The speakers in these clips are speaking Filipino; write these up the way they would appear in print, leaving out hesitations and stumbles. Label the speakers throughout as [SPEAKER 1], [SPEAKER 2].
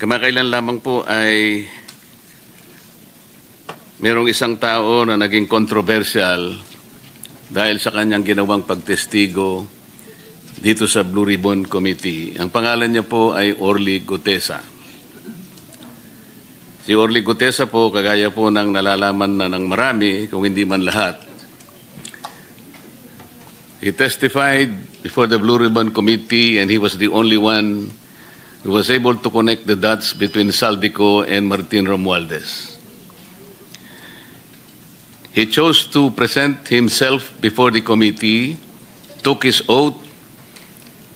[SPEAKER 1] Kamakailan lamang po ay merong isang tao na naging controversial dahil sa kanyang ginawang pagtestigo dito sa Blue Ribbon Committee. Ang pangalan niya po ay Orly Gutesa. Si Orly Gutesa po, kagaya po ng nalalaman na ng marami, kung hindi man lahat, he testified before the Blue Ribbon Committee and he was the only one who was able to connect the dots between Saldico and Martin Romualdez. He chose to present himself before the committee, took his oath,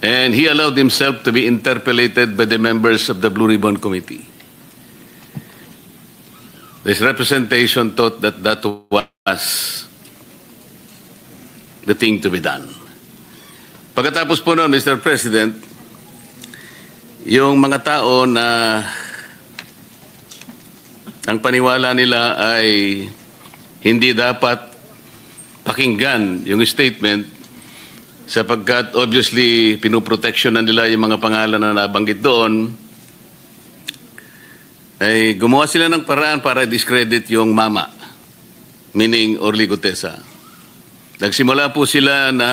[SPEAKER 1] and he allowed himself to be interpellated by the members of the Blue Ribbon Committee. This representation thought that that was the thing to be done. Pagkatapos po noon, Mr. President, yung mga tao na ang paniwala nila ay hindi dapat pakinggan yung statement sapagkat obviously pinoproteksyonan nila yung mga pangalan na nabanggit doon, ay gumawa sila ng paraan para discredit yung mama, meaning Orly Gutesa. Nagsimula po sila na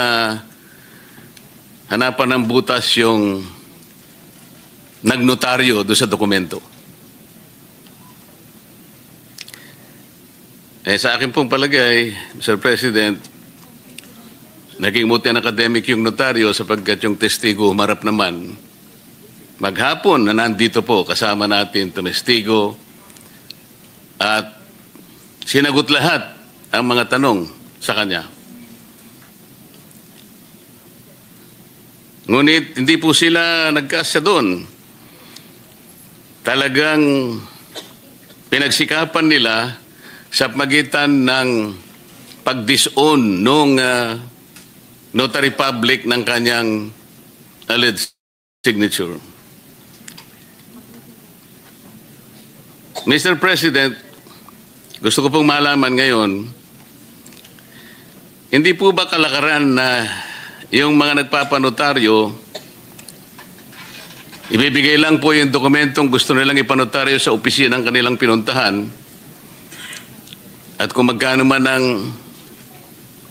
[SPEAKER 1] hanapan ng butas yung nagnotaryo doon sa dokumento. Sa akin pong palagay, Mr. President, naging muti ang academic yung notaryo sapagkat yung testigo humarap naman. Maghapon na nandito po kasama natin testigo at sinagot lahat ang mga tanong sa kanya. Ngunit hindi po sila nagkasya doon. Talagang pinagsikapan nila sa pagitan ng pag-disown nung notary public ng kanyang alleged signature. Mr. President, gusto ko pong malaman ngayon, hindi po ba kalakaran na yung mga nagpapanotaryo, ibibigay lang po yung dokumentong gusto nilang ipanotaryo sa opisina ng kanilang pinuntahan at kung magkano man ang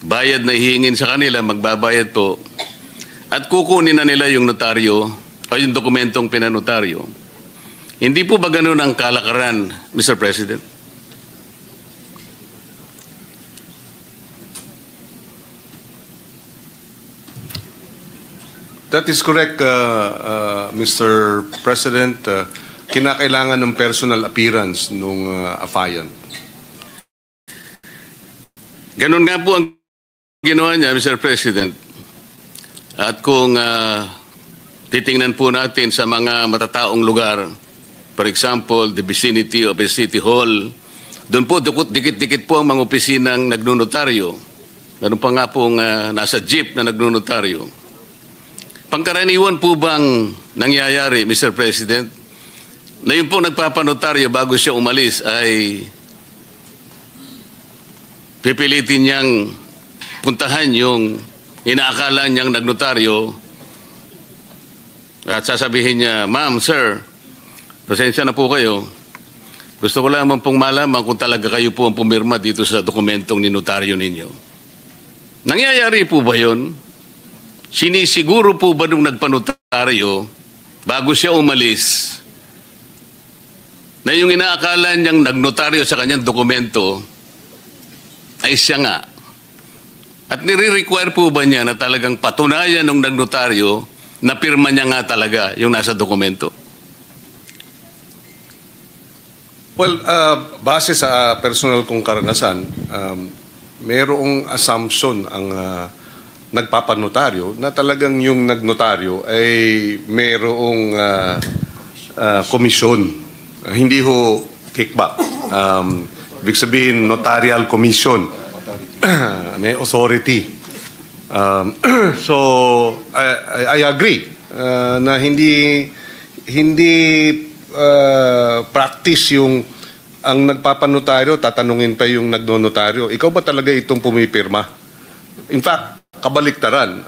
[SPEAKER 1] bayad na hihingin sa kanila, magbabayad po at kukunin na nila yung notaryo o yung dokumentong pinanotaryo. Hindi po ba ganun ang kalakaran, Mr. President?
[SPEAKER 2] That is correct, Mr. President. Kinakailangan ng personal appearance nung affiant.
[SPEAKER 1] Ganun nga po ang ginawa niya, Mr. President. At kung titingnan po natin sa mga matataong lugar, for example, the vicinity of a city hall, doon po dikit-dikit po ang mga opisinang nagnunotaryo. Meron pa nga pong nasa jeep na nagnunotaryo. Pangkaraniwan po bang nangyayari, Mr. President, na yung pong nagpapanotaryo bago siya umalis ay pipilitin niyang puntahan yung inaakala niyang nagnotaryo at sasabihin niya, "Ma'am, sir, pasensya na po kayo. Gusto ko lamang pong malaman kung talaga kayo po ang pumirma dito sa dokumentong ninotaryo ninyo." Nangyayari po ba yun? Sinisiguro po ba nung nagpanotaryo bago siya umalis na yung inaakala niyang nagnotaryo sa kanyang dokumento ay siya nga? At nire-require po ba niya na talagang patunayan ng nagnotaryo na pirma niya nga talaga yung nasa dokumento?
[SPEAKER 2] Well, base sa personal kong karanasan, mayroong assumption ang nagpapanotaryo na talagang yung nagnotaryo ay mayroong komisyon. Hindi ho kickback. Ibig sabihin, notarial commission. May authority. So, I agree na hindi practice yung ang nagpapanotaryo, tatanungin pa yung nagnonotaryo, ikaw ba talaga itong pumipirma? In fact, kabaliktaran.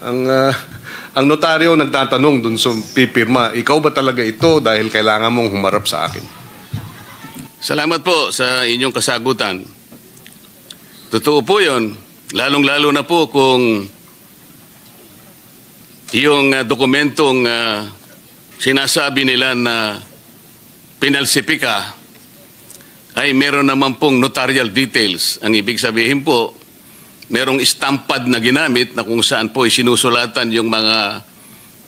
[SPEAKER 2] Ang notaryo nagtatanong dun sa pipirma, ikaw ba talaga ito dahil kailangan mong humarap sa akin?
[SPEAKER 1] Salamat po sa inyong kasagutan. Totoo po yun. Lalong-lalo na po kung yung dokumentong sinasabi nila na pinalsipika ay meron naman pong notarial details. Ang ibig sabihin po, merong stampad na ginamit na kung saan po isinusulatan yung mga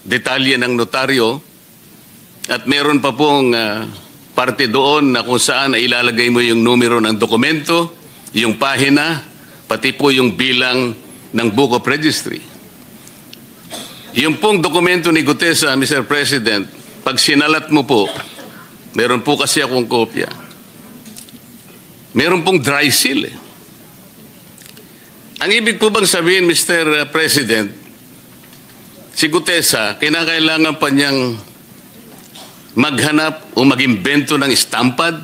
[SPEAKER 1] detalye ng notaryo at meron pa pong parte doon na kung saan ilalagay mo yung numero ng dokumento, yung pahina, pati po yung bilang ng Book of Registry. Yung pong dokumento ni Gutesa, Mr. President, pag sinalat mo po, meron po kasi akong kopya. Meron pong dry seal eh. Ang ibig po bang sabihin, Mr. President, si Gutesa, kinakailangan pa niyang maghanap o mag-imbento ng stampad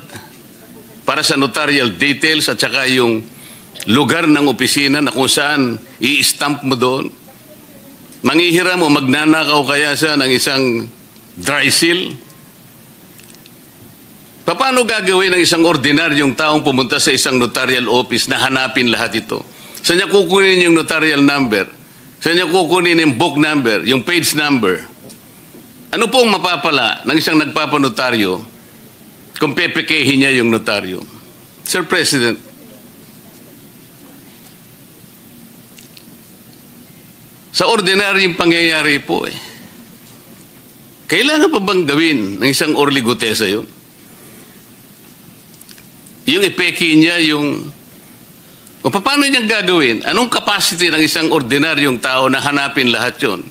[SPEAKER 1] para sa notarial details at saka yung lugar ng opisina na kung saan i-stamp mo doon? Manghihiram o magnanakaw kaya siya ng isang dry seal? Paano gagawin ng isang ordinaryong taong pumunta sa isang notarial office na hanapin lahat ito? Saan niya kukunin yung notarial number? Saan niya kukunin yung book number, yung page number? Ano po ang mapapala ng isang nagpapanotaryo kung pepekehin niya yung notaryo? Sir President, sa ordinaryong pangyayari po kailangan pa bang gawin ng isang Orly Gutesa yun? Yung ipeke niya yung... O paano niyang gagawin? Anong capacity ng isang ordinaryong tao na hanapin lahat yun?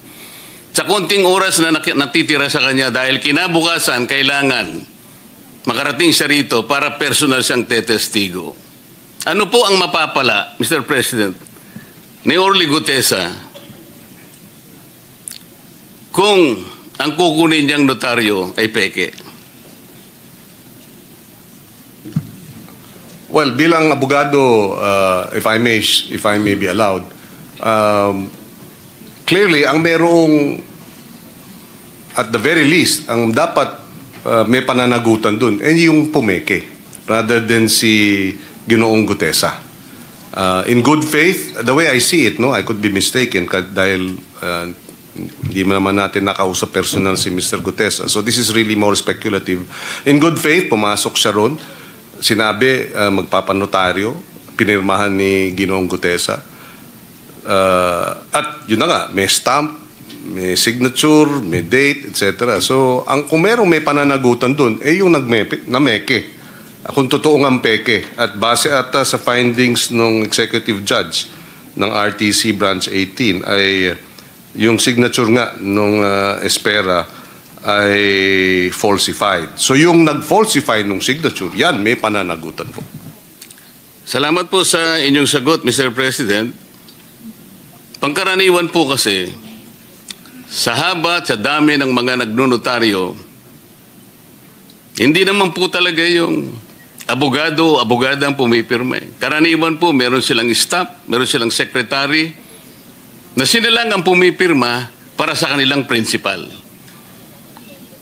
[SPEAKER 1] Sa konting oras na natitira sa kanya dahil kinabukasan kailangan makarating siya rito para personal siyang tetestigo. Ano po ang mapapala, Mr. President, ni Orly Gutesa kung ang kukunin niyang notaryo ay peke?
[SPEAKER 2] Well, bilang abogado, if I may be allowed, clearly, ang merong, at the very least, ang dapat may pananagutan dun, yung pumeke, rather than si Ginoong Gutesa. In good faith, the way I see it, no, I could be mistaken dahil hindi naman natin nakausap personal si Mr. Gutesa. So this is really more speculative. In good faith, pumasok siya ron. Sinabi, magpapanotaryo, pinirmahan ni Ginoong Gutesa. At yun na nga, may stamp, may signature, may date, etc. So, kung merong may pananagutan dun, yung nameke. Kung totoo ng peke. At base ata sa findings ng executive judge ng RTC Branch 18 ay yung signature nga nung Espera ay falsified. So yung nag-falsify nung signature, yan, may pananagutan po.
[SPEAKER 1] Salamat po sa inyong sagot, Mr. President. Pangkaraniwan po kasi, sa haba at sa dami ng mga nagnunotaryo, hindi naman po talaga yung abogado o abogada ang pumipirma. Karaniwan po, meron silang staff, meron silang secretary, na sila lang ang pumipirma para sa kanilang principal.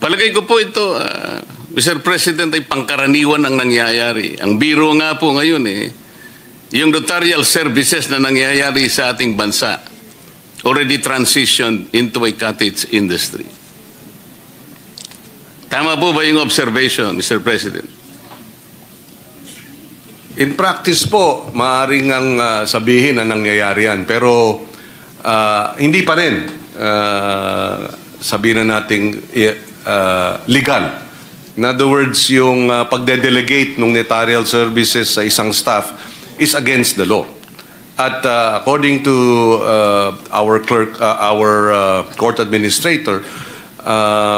[SPEAKER 1] Palagay ko po ito, Mr. President, ay pangkaraniwan ang nangyayari. Ang biro nga po ngayon yung notarial services na nangyayari sa ating bansa already transitioned into a cottage industry. Tama po ba yung observation, Mr. President?
[SPEAKER 2] In practice po, maaaring ang sabihin na nangyayari yan. Pero hindi pa rin sabihin na nating legal. In other words, yung pagde-delegate ng notarial services sa isang staff is against the law. At according to our clerk, our court administrator,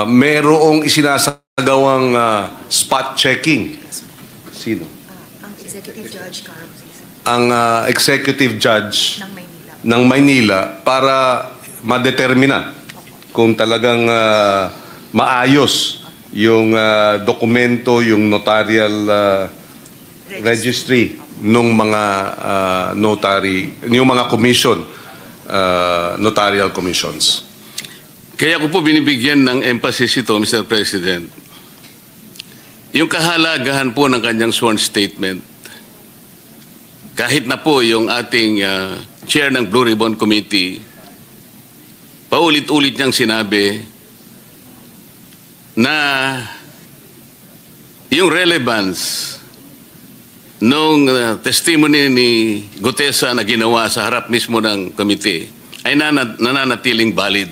[SPEAKER 2] merong isinasagawang spot checking. Sino?
[SPEAKER 3] Ang executive judge, Carl.
[SPEAKER 2] Ang executive judge
[SPEAKER 3] ng
[SPEAKER 2] Maynila para madetermina kung talagang maayos yung dokumento, yung notarial registry ng mga notary, yung mga commission notarial commissions.
[SPEAKER 1] Kaya ko po binibigyan ng emphasis ito, Mr. President. Yung kahalagahan po ng kanyang sworn statement, kahit na po yung ating chair ng Blue Ribbon Committee, paulit-ulit niyang sinabi na yung relevance nung testimony ni Gutesa na ginawa sa harap mismo ng committee ay nananatiling valid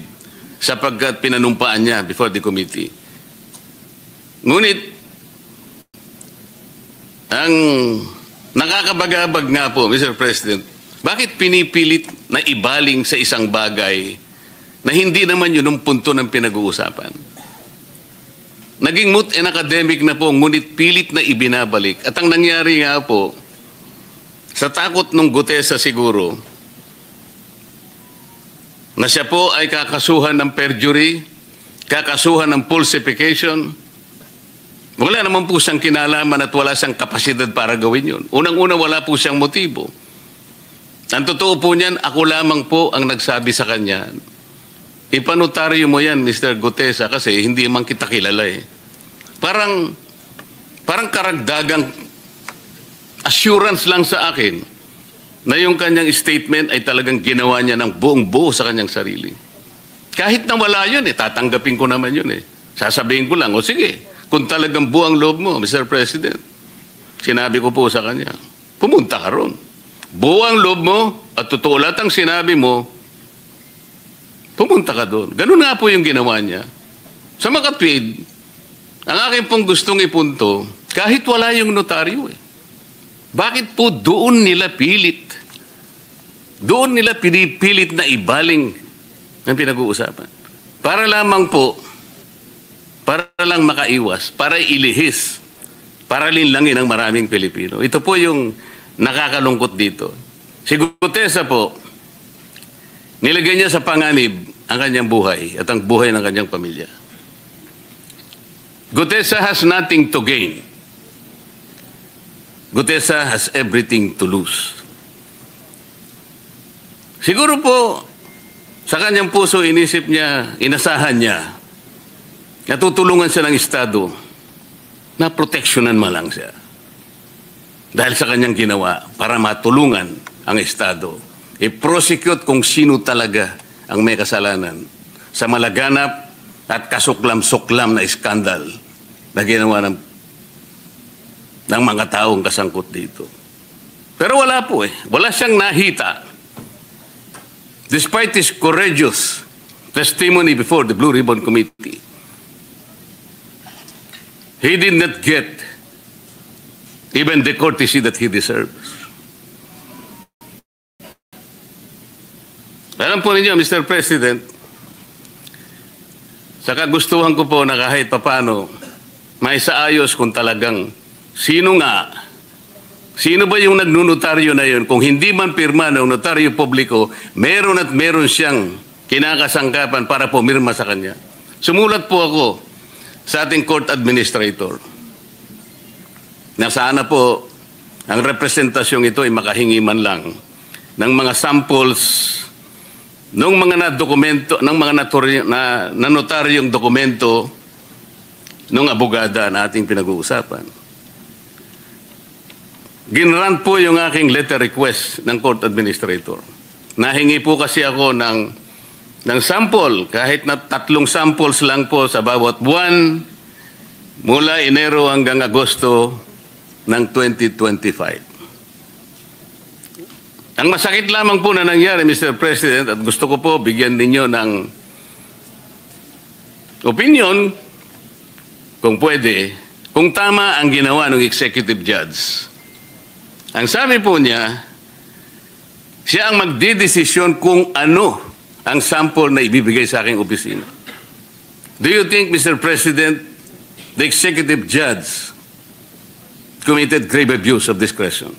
[SPEAKER 1] sapagkat pinanumpaan niya before the committee. Ngunit, ang nakakabagabag nga po, Mr. President, bakit pinipilit na ibaling sa isang bagay na hindi naman yun ang punto ng pinag-uusapan? Naging moot and academic na po, ngunit pilit na ibinabalik. At ang nangyari nga po, sa takot ng Gutesa siguro, na siya po ay kakasuhan ng perjury, kakasuhan ng falsification, wala naman po siyang kinalaman at wala siyang kapasidad para gawin yun. Unang-una, wala po siyang motibo. Ang totoo po niyan, ako lamang po ang nagsabi sa kanya, ipanotaryo mo yan, Mr. Gutesa, kasi hindi man kita kilala eh. Parang karagdagang assurance lang sa akin na yung kanyang statement ay talagang ginawa niya ng buong buo sa kanyang sarili. Kahit na wala yun eh, tatanggapin ko naman yun eh. Sasabihin ko lang, o sige, kung talagang buong loob mo, Mr. President, sinabi ko po sa kanya, pumunta ka ron. Buong loob mo at totoo lahat ang sinabi mo, pumunta ka doon. Ganun nga po yung ginawa niya. Sa makatwid, ang aking pong gustong ipunto, kahit wala yung notaryo eh. Bakit po doon nila pilit? Doon nila pinipilit na ibaling ang pinag-uusapan. Para lamang po, para lang makaiwas, para ilihis, para linlangin ang maraming Pilipino. Ito po yung nakakalungkot dito. Si Gutesa po, nilagay niya sa panganib ang kanyang buhay at ang buhay ng kanyang pamilya. Gutesa has nothing to gain. Gutesa has everything to lose. Siguro po, sa kanyang puso, inisip niya, inasahan niya, natutulungan siya ng Estado na proteksyonan man lang siya. Dahil sa kanyang ginawa, para matulungan ang Estado, i-prosecute kung sino talaga ang may kasalanan sa malaganap at kasuklam-suklam na iskandal na ginawa ng mga taong kasangkot dito. Pero wala po eh. Wala siyang nahita. Despite his courageous testimony before the Blue Ribbon Committee, he did not get even the courtesy that he deserves. Alam po ninyo, Mr. President, sa kagustuhan ko po na kahit papano, may saayos kung talagang sino ba yung nagnunotaryo na yun? Kung hindi man pirma ng notaryo publiko, meron at meron siyang kinakasangkapan para pumirma sa kanya. Sumulat po ako sa ating court administrator na sana po ang representasyong ito ay makahingi man lang ng mga samples ng mga dokumento ng mga notaryong dokumento ng abogada na ating pinag-uusapan. Ginrant po yung aking letter request ng court administrator. Nahingi po kasi ako ng sample, kahit na 3 samples lang po sa bawat buwan, mula Enero hanggang Agosto ng 2025. Ang masakit lamang po na nangyari, Mr. President, at gusto ko po bigyan ninyo ng opinion, kung pwede, kung tama ang ginawa ng executive judge. Ang sabi po niya, siya ang magdidesisyon kung ano ang sample na ibibigay sa aking opisina. Do you think, Mr. President, the executive judge committed grave abuse of discretion?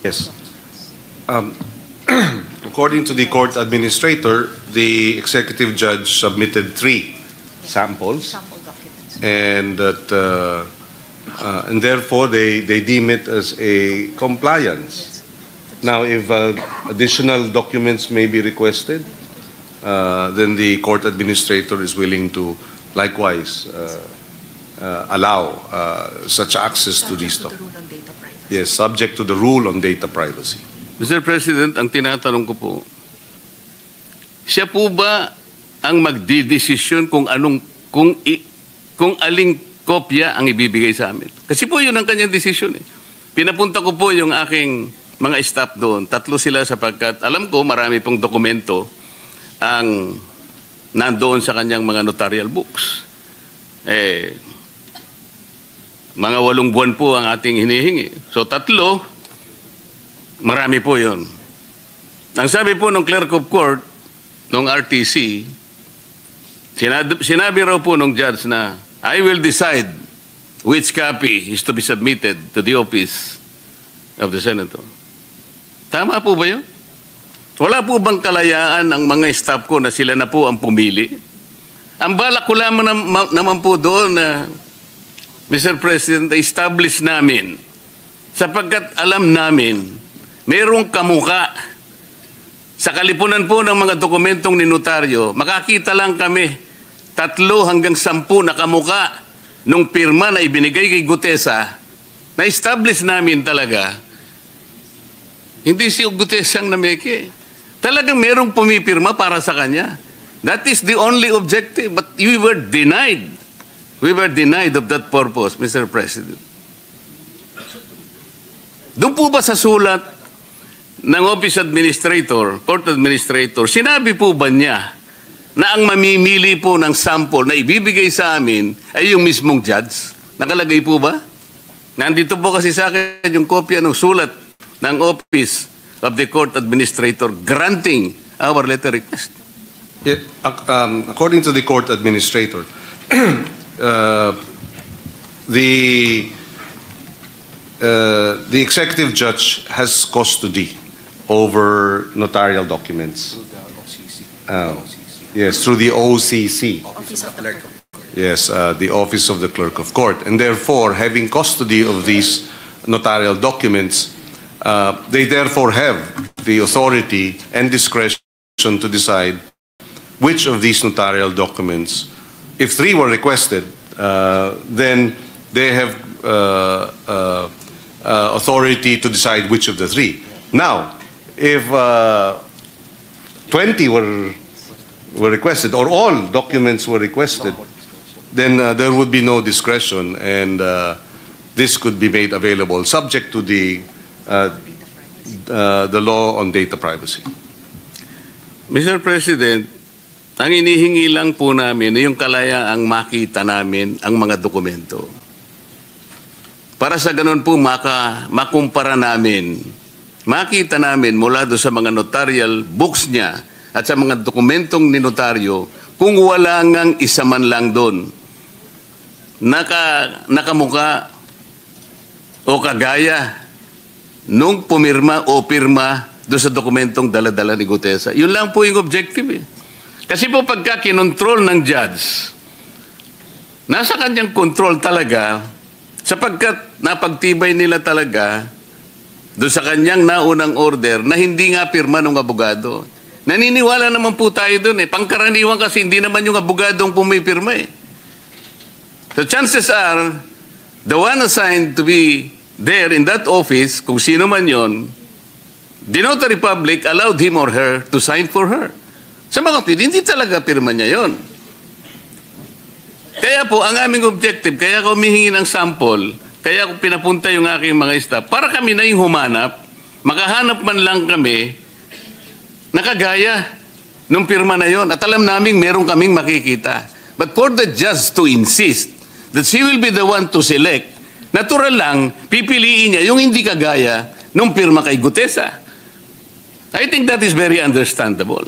[SPEAKER 2] Yes. according to the court administrator, the executive judge submitted 3 samples,
[SPEAKER 3] Sample documents.
[SPEAKER 2] and that and therefore they deem it as a compliance. Now, if additional documents may be requested, then the court administrator is willing to likewise allow such access to these
[SPEAKER 3] Subject to the
[SPEAKER 2] documents.
[SPEAKER 3] rule on data privacy.
[SPEAKER 2] Yes, subject to the rule on data privacy.
[SPEAKER 1] Mr. President, ang tinatanong ko po, siya po ba ang magdidesisyon kung aling kopya ang ibibigay sa amin? Kasi po yun ang kanyang desisyon eh. Pinapunta ko po yung aking mga staff doon. 3 sila sapagkat alam ko marami pong dokumento ang nandoon sa kanyang mga notarial books. Mga 8 buwan po ang ating hinihingi. So 3, marami po yun. Ang sabi po ng clerk of court, ng RTC, sinabi raw po ng judge na, I will decide which copy is to be submitted to the office of the senator. Tama po ba yun? Wala po bang kalayaan ang mga staff ko na sila na po ang pumili? Ang balak ko lamang naman po doon na, Mr. President, establish namin sapagkat alam namin mayroong kamuka. Sa kalipunan po ng mga dokumentong ni notaryo, makakita lang kami 3 hanggang 10 na kamuka nung pirma na ibinigay kay Gutesa, na-establish namin talaga, hindi si Gutesa ang nameke. Talagang mayroong pumipirma para sa kanya. That is the only objective. But we were denied. We were denied of that purpose, Mr. President. Doon po ba sa sulat ng Office Administrator, Court Administrator, sinabi po ba niya na ang mamimili po ng sample na ibibigay sa amin ay yung mismong judge? Nakalagay po ba? Nandito po kasi sa akin yung kopya ng sulat ng Office of the Court Administrator granting our letter request.
[SPEAKER 2] Yeah, according to the court administrator, the executive judge has custody over notarial documents. Yes, through the OCC.
[SPEAKER 3] Office of the Clerk.
[SPEAKER 2] Yes, the Office of the Clerk of Court. And therefore, having custody of these notarial documents, they therefore have the authority and discretion to decide which of these notarial documents, if 3 were requested, then they have authority to decide which of the 3. Now, if 20 were requested, or all documents were requested, then there would be no discretion, and this could be made available subject to the law on data privacy.
[SPEAKER 1] Mr. President, ang inihingi lang po namin ay yung kalayaang makita namin ang mga dokumento. Para sa ganun po makumpara namin, makita namin mula doon sa mga notarial books niya at sa mga dokumentong ni notaryo kung wala ngang isa man lang doon nakamuka o kagaya nung pumirma o pirma doon sa dokumentong dala-dala ni Gutesa. Yun lang po yung objective eh. Kasi po pagka kinontrol ng judge, nasa kanyang control talaga sapagkat napagtibay nila talaga doon sa kanyang naunang order na hindi nga pirma ng abogado. Naniniwala naman po tayo doon eh. Pangkaraniwan kasi hindi naman yung abogadong pumipirma eh. So chances are, the one assigned to be there in that office, kung sino man yon, the notary public allowed him or her to sign for her. Sa mga kapatid, hindi talaga pirma niya yon. Kaya po, ang aming objective, kaya ako humihingi ng sample, kaya ako pinapunta yung aking mga staff, para kami na yung humanap, makahanap man lang kami, nakagaya nung pirma na yon. At alam namin, meron kaming makikita. But for the judge to insist that she will be the one to select, natural lang, pipiliin niya yung hindi kagaya nung pirma kay Gutesa. I think that is very understandable,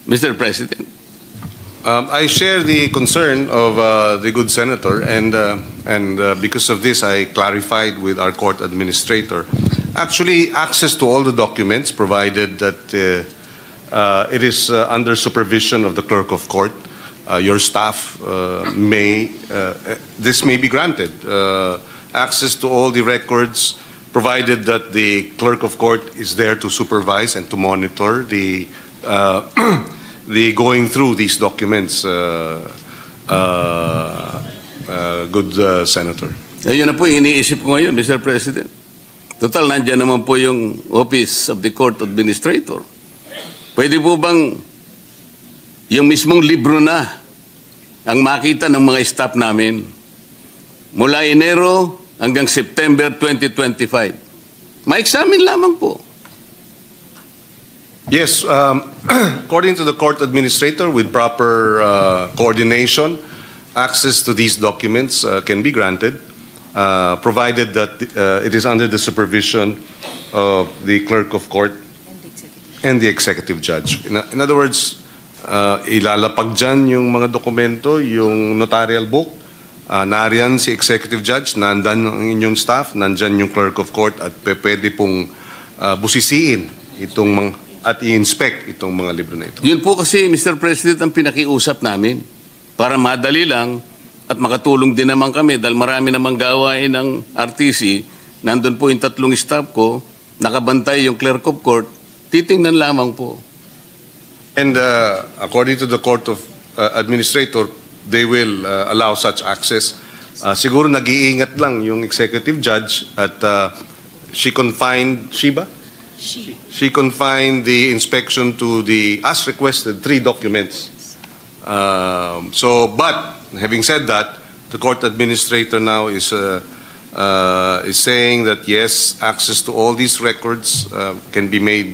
[SPEAKER 1] Mr. President.
[SPEAKER 2] I share the concern of the good senator, and because of this, I clarified with our court administrator. Actually, access to all the documents, provided that it is under supervision of the clerk of court. Your staff this may be granted. Access to all the records, provided that the clerk of court is there to supervise and to monitor the the going through these documents, good Senator.
[SPEAKER 1] Ayun na po yung iniisip ko ngayon, Mr. President. Total, nandyan naman po yung Office of the Court Administrator. Pwede po bang yung mismong libro na ang makita ng mga staff namin mula Enero hanggang September 2025? Ma-examine lamang po.
[SPEAKER 2] Yes, according to the court administrator, with proper coordination, access to these documents can be granted, provided that it is under the supervision of the clerk of court and the executive judge. In other words, ilalapag dyan yung mga dokumento, yung notarial book, nariyan si executive judge, nandan ang inyong staff, nandyan yung clerk of court, at pwede pong busisiin itong mga, at i-inspect itong mga libro na ito.
[SPEAKER 1] Yun po kasi, Mr. President, ang pinakiusap namin para madali lang at makatulong din naman kami dahil marami namang gawain ng RTC. Nandun po yung 3 staff ko, nakabantay yung clerk of court, titingnan lamang po.
[SPEAKER 2] And according to the court of administrator, they will allow such access. Siguro nag-iingat lang yung executive judge at she confined the inspection to the, as requested, 3 documents. But having said that, the court administrator now is saying that yes, access to all these records can be made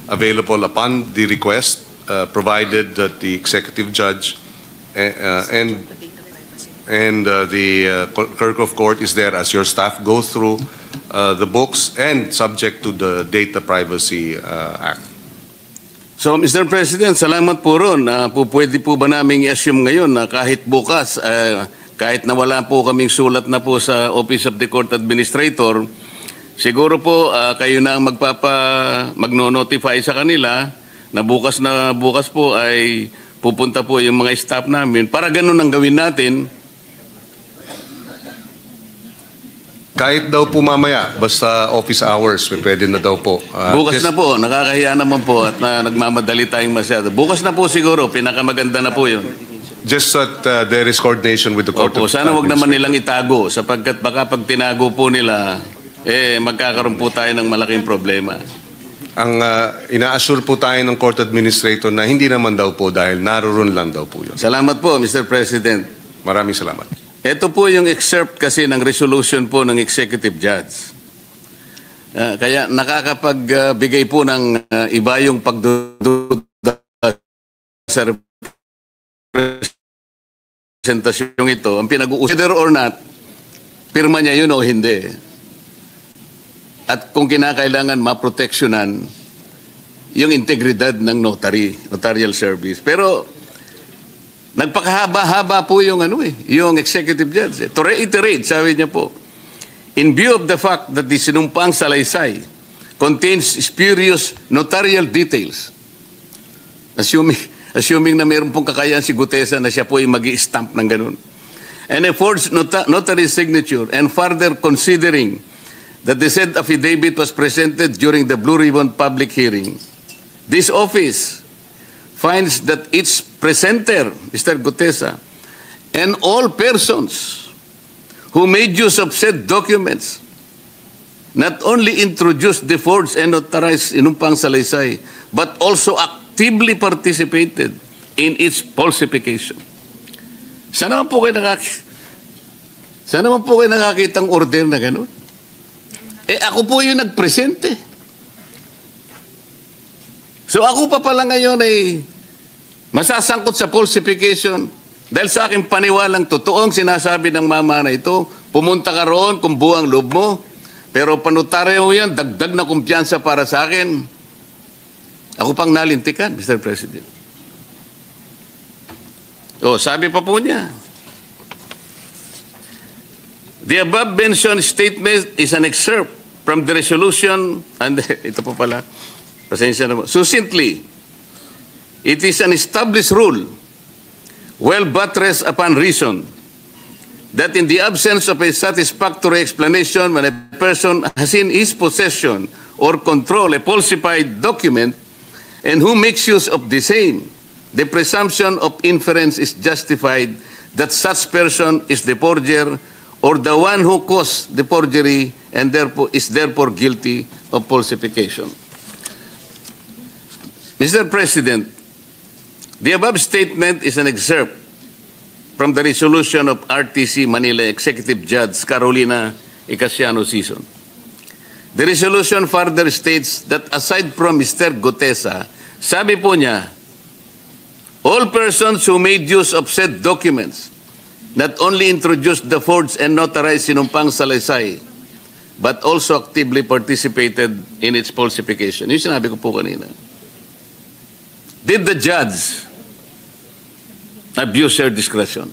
[SPEAKER 2] available upon the request, provided that the executive judge and the clerk of court is there as your staff go through the books and subject to the Data Privacy Act.
[SPEAKER 1] So, Mr. President, salamat po ron. Pwede po ba namin i-assume ngayon na kahit bukas, kahit na wala po kaming sulat na po sa Office of the Court Administrator, siguro po kayo na ang magno-notify sa kanila na bukas po ay pupunta po yung mga staff namin para ganun ang gawin natin.
[SPEAKER 2] Kahit daw po mamaya, basta office hours, pwede na daw po.
[SPEAKER 1] Bukas na po, nakakahiya naman po at nagmamadali tayong masyado. Bukas na po siguro, pinakamaganda na po yun.
[SPEAKER 2] Just that there is coordination with the court.
[SPEAKER 1] Opo, sana wag naman nilang itago sapagkat baka pag tinago po nila, magkakaroon po tayo ng malaking problema.
[SPEAKER 2] Ang ina-assure po tayo ng court administrator na hindi naman daw po dahil naroon lang daw po yun.
[SPEAKER 1] Salamat po, Mr. President.
[SPEAKER 2] Maraming salamat.
[SPEAKER 1] Ito po yung excerpt kasi ng resolution po ng executive judge. Kaya nakakapagbigay po ng iba yung pagdududa sa presentasyong ito. Ang pinag-uusap, whether or not, pirma niya yun o hindi. At kung kinakailangan maproteksyonan yung integridad ng notarial service. Pero nagpakahaba-haba po yung yung executive judge. To reiterate, sabi niya po, in view of the fact that the sinumpaang salaysay contains spurious notarial details, assuming na mayroon pong kakayahan si Gutesa na siya po ay mag-i-stamp ng ganun, and a forged notary signature, and further considering that the said affidavit was presented during the Blue Ribbon public hearing, this office finds that its presenter, Mr. Gutesa, and all persons who made use of said documents not only introduced the forged and notarized sinumpang salaysay, but also actively participated in its falsification. Sana man po kayo nakakitang order na gano'n? Ako po yung nagpresente. So ako pa pala ngayon ay masasangkot sa falsification dahil sa aking paniwalang totoong sinasabi ng mama na ito, pumunta ka roon kung buwang loob mo, pero panutaryo mo yan, dagdag na kumpiyansa para sa akin. Ako pang nalintikan, Mr. President. Sabi pa po niya, the above-mentioned statement is an excerpt from the resolution, and ito po pala, pasensya na po, succinctly, It is an established rule, well buttressed upon reason, that in the absence of a satisfactory explanation when a person has in his possession or control a falsified document and who makes use of the same, the presumption of inference is justified that such person is the forger or the one who caused the forgery and is therefore guilty of falsification. Mr. President, the above statement is an excerpt from the resolution of RTC Manila Executive Judge Carolina Icasiano Sison. The resolution further states that aside from Mr. Gutesa, sabi po niya, all persons who made use of said documents not only introduced the forged and notarized sinumpang salaysay, but also actively participated in its falsification. Yung sinabi ko po kanina. Did the judge abuse her discretion?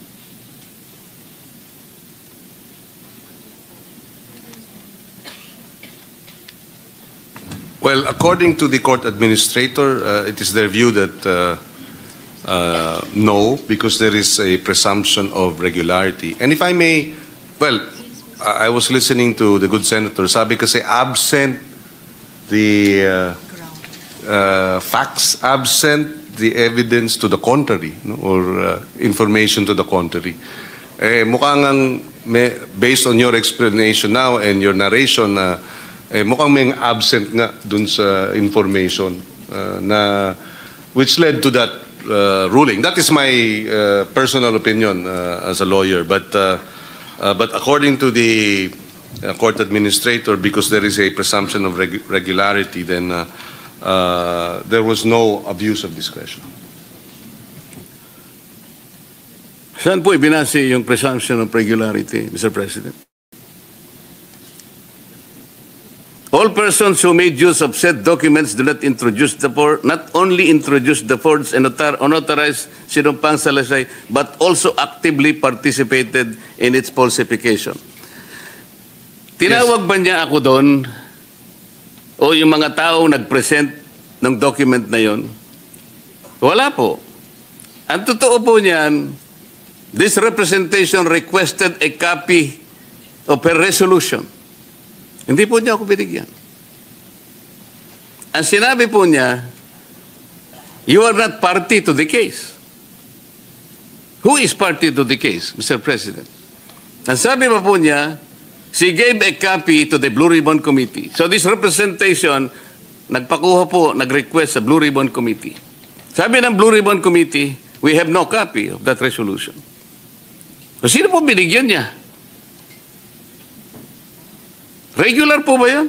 [SPEAKER 2] Well, according to the court administrator, it is their view that no, because there is a presumption of regularity. And if I may, well, I was listening to the good senator. Sabi kasi absent the facts, absent the evidence to the contrary, no? Or information to the contrary. Mukhang based on your explanation now and your narration, mukhang may absent nga dun sa information na which led to that ruling. That is my personal opinion as a lawyer, but according to the court administrator, because there is a presumption of regularity, then there was no abuse of discretion.
[SPEAKER 1] Saan po ibinase yung presumption of regularity, Mr. President? All persons who made use of said documents do not only introduce the forged and unauthorized sinumpang salaysay, but also actively participated in its falsification. Tinawag ba niya ako doon o yung mga taong nag-present ng document na yon? Wala po. Ang totoo po niyan, this representation requested a copy of her resolution. Hindi po niya ako binigyan. Ang sinabi po niya, you are not party to the case. Who is party to the case, Mr. President? Ang sabi pa po niya, she gave a copy to the Blue Ribbon Committee. So this representation, nagpakuha po, nag-request sa Blue Ribbon Committee. Sabi ng Blue Ribbon Committee, we have no copy of that resolution. So sino po binigyan niya? Regular po ba yun?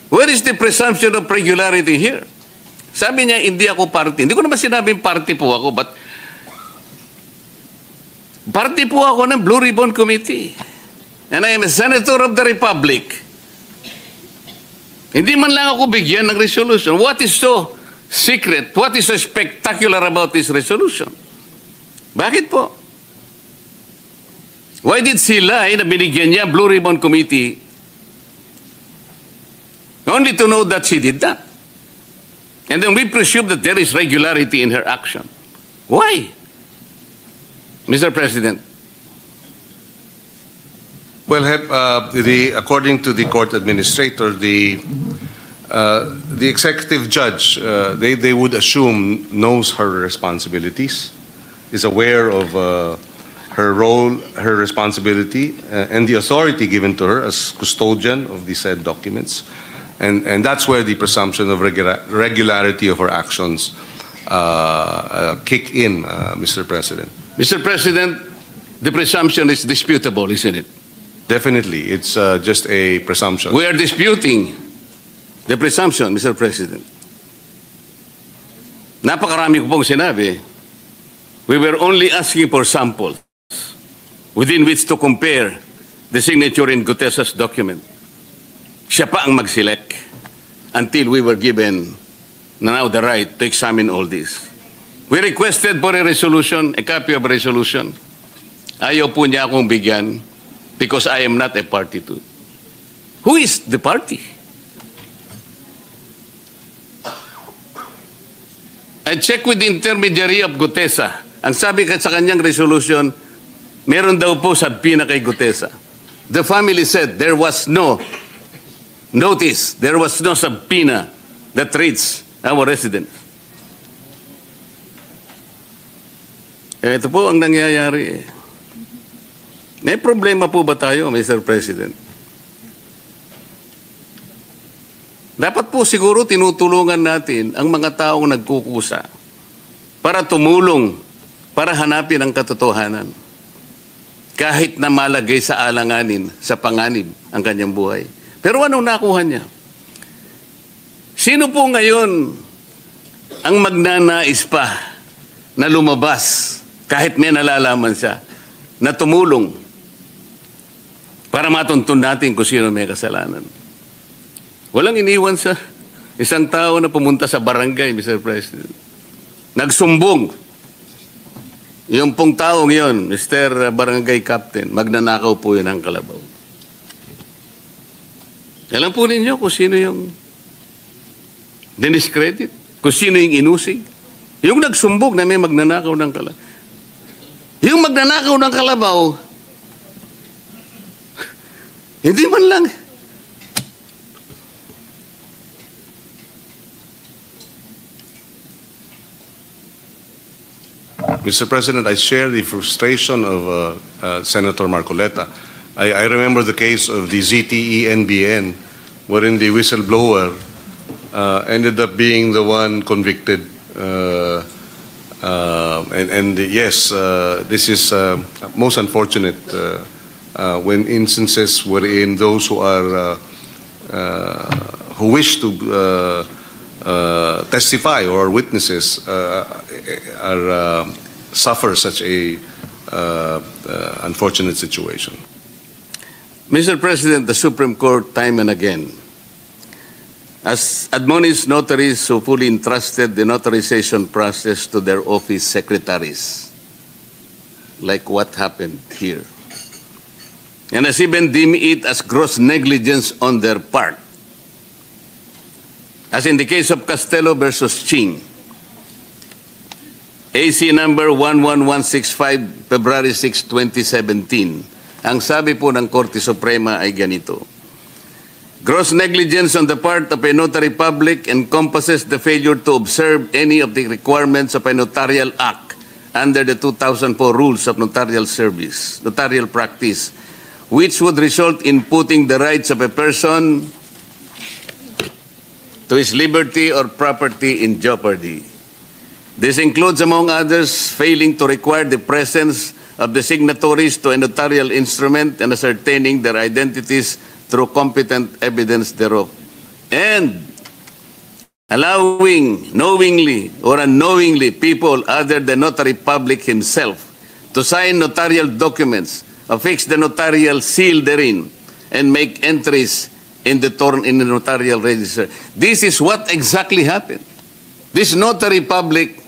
[SPEAKER 1] Where is the presumption of regularity here? Sabi niya, hindi ako party. Hindi ko naman sinabing party po ako, but party po ako ng Blue Ribbon Committee. And I am a senator of the Republic. Hindi man lang ako bigyan ng resolution. What is so secret? What is so spectacular about this resolution? Bakit po? Why did she lie na binigyan niya Blue Ribbon Committee only to know that she did that? And then we presume that there is regularity in her action. Why? Mr. President.
[SPEAKER 2] Well, according to the court administrator, the executive judge, they would assume knows her responsibilities, is aware of her role, her responsibility, and the authority given to her as custodian of the said documents. And that's where the presumption of regularity of her actions kick in, Mr. President.
[SPEAKER 1] Mr. President, the presumption is disputable, isn't it?
[SPEAKER 2] Definitely. It's just a presumption.
[SPEAKER 1] We are disputing the presumption, Mr. President. Napakarami ko pong sinabi. We were only asking for samples within which to compare the signature in Gutesa's document. Siya pa ang mag-select until we were given now the right to examine all this. We requested for a resolution, a copy of a resolution. Ayaw po niya akong bigyan because I am not a party to it. Who is the party? I I checked with the intermediary of Gutesa. Ang sabi sa kanyang resolution, meron daw po subpoena kay Gutesa. The family said there was no notice, there was no subpoena that reached our residence. Ito po ang nangyayari. May problema po ba tayo, Mr. President? Dapat po siguro tinutulungan natin ang mga taong nagkukusa para tumulong, para hanapin ang katotohanan. Kahit na malagay sa alanganin, sa panganib ang kanyang buhay. Pero anong nakuha niya? Sino po ngayon ang magnanais pa na lumabas kahit may nalalaman siya na tumulong para matuntun natin kung sino may kasalanan? Walang iniwan sa isang tao na pumunta sa barangay, Mr. President. Nagsumbong. Yung pong taong yon, Mr. Barangay Captain, magnanakaw po yun ang kalabaw. Alam po ninyo kung sino yung diniscredit, kung sino yung inusig. Yung nagsumbong na may magnanakaw ng kalabaw. Yung magnanakaw ng kalabaw, hindi man lang.
[SPEAKER 2] Mr. President, I share the frustration of Senator Marcoleta. I remember the case of the ZTE-NBN, wherein the whistleblower ended up being the one convicted. Yes, this is most unfortunate when instances wherein those who are who wish to testify or witnesses suffer such a unfortunate situation.
[SPEAKER 1] Mr. President, the Supreme Court time and again has admonished notaries who fully entrusted the notarization process to their office secretaries, like what happened here, and has even deemed it as gross negligence on their part, as in the case of Castelo versus Ching, AC number 11165, February 6, 2017. Ang sabi po ng Korte Suprema ay ganito: gross negligence on the part of a notary public encompasses the failure to observe any of the requirements of a notarial act under the 2004 rules of notarial service, notarial practice, which would result in putting the rights of a person to his liberty or property in jeopardy. This includes, among others, failing to require the presence of the signatories to a notarial instrument and ascertaining their identities through competent evidence thereof, and allowing knowingly or unknowingly people other than notary public himself to sign notarial documents, affix the notarial seal therein, and make entries in the notarial register. This is what exactly happened. This notary public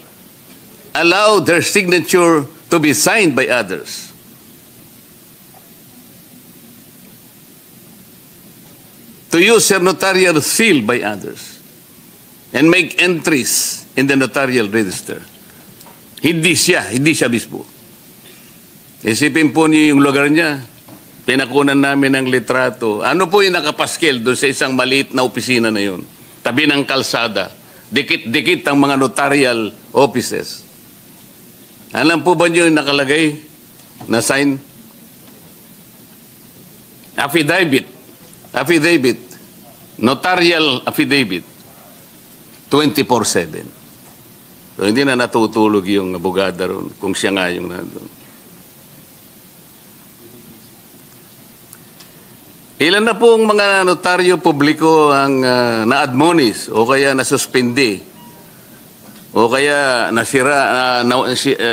[SPEAKER 1] allowed their signature to be signed by others. To use their notarial seal by others and make entries in the notarial register. Hindi siya mismo. Isipin po niyo yung lugar niya. Pinakunan namin ng litrato. Ano po yung nakapaskel doon sa isang maliit na opisina na yun? Tabi ng kalsada. Dikit-dikit ang mga notarial offices. Alam po ba niyo yung nakalagay na sign? Affidavit. Notarial affidavit. 24/7. So, hindi na natutulog yung abogada ron kung siya nga yung nandun. Ilan na pong mga notaryo publiko ang na-admonish o kaya nasuspindi o kaya nasira,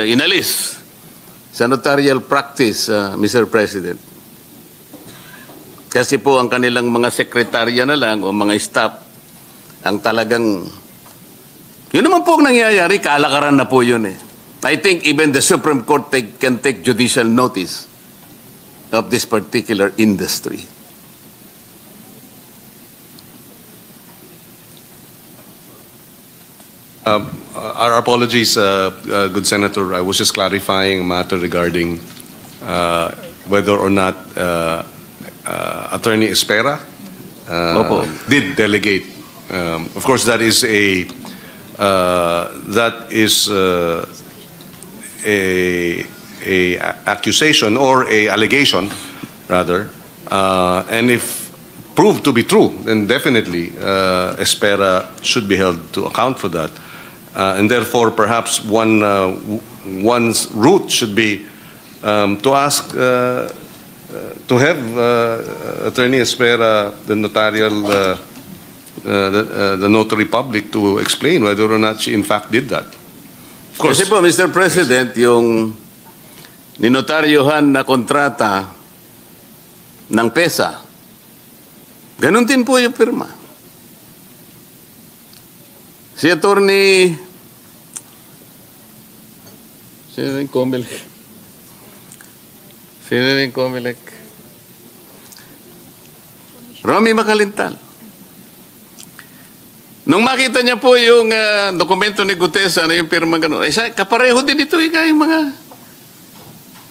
[SPEAKER 1] inalis sa notarial practice, Mr. President. Kasi po ang kanilang mga sekretarya na lang o mga staff ang talagang, yun naman po ang nangyayari, kalakaran na po yun eh. I think even the Supreme Court can take judicial notice of this particular industry.
[SPEAKER 2] Our apologies, good Senator. I was just clarifying a matter regarding whether or not Attorney Espera
[SPEAKER 1] Opo.
[SPEAKER 2] did delegate. Of course, that is a accusation or a allegation, rather, and if proved to be true, then definitely Espera should be held to account for that, and therefore perhaps one's route should be to ask to have Attorney Espera, the notarial, the notary public, to explain whether or not she in fact did that. Of course,
[SPEAKER 1] Kasi po, Mr. President, yung ninotaryohan na kontrata ng PESA, ganun din po yung pirma. Si Attorney... Sino yung Comelec? Sino yung Comelec? Romy Macalintal. Nung makita niya po yung dokumento ni Gutesa na yung pirma gano'n, kapareho din ito yung mga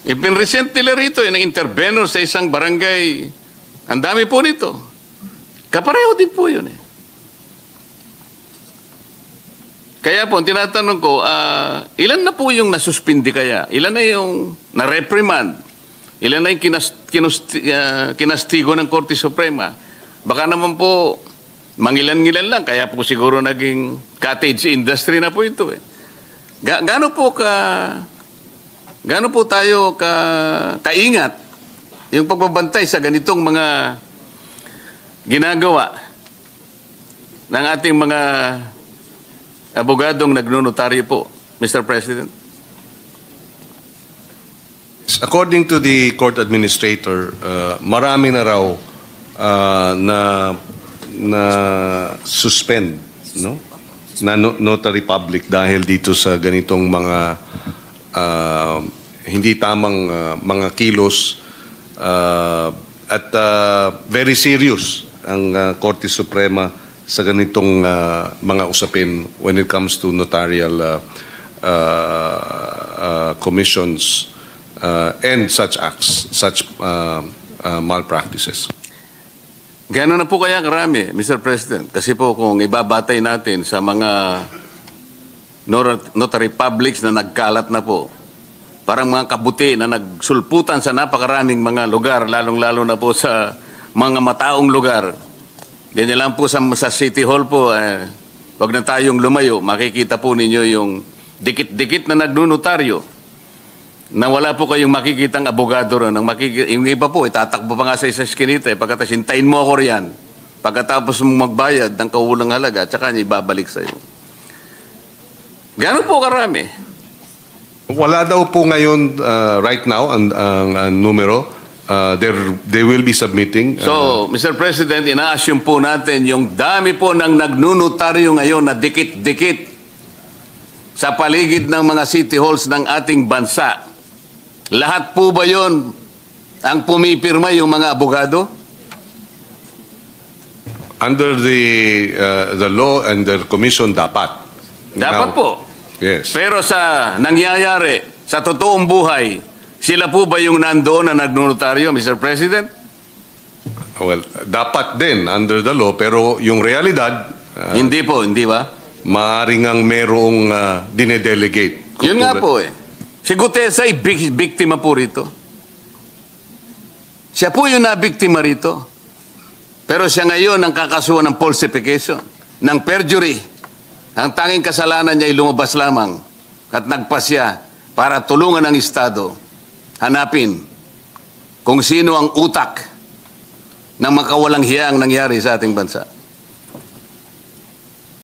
[SPEAKER 1] ipinresent nila rito, yung intervenor sa isang barangay. Ang dami po nito. Kapareho din po yun eh. Kaya po, tinatanong ko, ilan na po yung nasuspindi kaya? Ilan na yung na-reprimand? Ilan na yung kinastigo ng Korte Suprema? Baka naman po, mangilan-ngilan lang, kaya po siguro naging cottage industry na po ito eh. Gaano po tayo kaingat yung pagbabantay sa ganitong mga ginagawa ng ating mga abogadong nagnonotaryo po, Mr. President?
[SPEAKER 2] according to the court administrator, marami na raw na suspend, no? Na notary public dahil dito sa ganitong mga hindi tamang mga kilos, at very serious ang Korte Suprema sa ganitong mga usapin when it comes to notarial commissions and such acts, such malpractices.
[SPEAKER 1] Gano'n na po kaya karami, Mr. President? Kasi po kung ibabatay natin sa mga notary publics na nagkalat na po, parang mga kabuti na nagsulputan sa napakaraming mga lugar, lalong-lalo na po sa mga mataong lugar. Ganyan lang po sa City Hall po, wag na tayong lumayo, makikita po ninyo yung dikit-dikit na nagnunotaryo na wala po kayong makikitang abogado ron. Yung iba po, itatakbo pa nga sa isa skinita, pagkatapos hintayin mo ako riyan, pagkatapos mo magbayad ng kauulang halaga, tsaka niya ibabalik sa'yo. Gano'n po karami?
[SPEAKER 2] Wala daw po ngayon, right now, ang numero. They will be submitting.
[SPEAKER 1] So, Mr. President, ina-assume po natin yung dami po ng nagnunotaryo ngayon na dikit-dikit sa paligid ng mga city halls ng ating bansa. Lahat po ba yon ang pumipirma yung mga abogado?
[SPEAKER 2] Under the law and the commission, dapat.
[SPEAKER 1] Dapat
[SPEAKER 2] Now,
[SPEAKER 1] po.
[SPEAKER 2] Yes.
[SPEAKER 1] Pero sa nangyayari, sa totoong buhay, sila po ba yung nandoon na nagnonotaryo, Mr. President?
[SPEAKER 2] Well, dapat din under the law, pero yung realidad,
[SPEAKER 1] Hindi po, hindi ba?
[SPEAKER 2] maaaring ang merong dinedelegate.
[SPEAKER 1] Yun nga po eh. Si Gutesa ay biktima po rito. Siya po yung nabiktima rito. Pero siya ngayon ang kakasuhan ng falsification, ng perjury. Ang tanging kasalanan niya ay lumabas lamang at nagpasya para tulungan ang Estado hanapin kung sino ang utak ng makawalang hiyang nangyari sa ating bansa.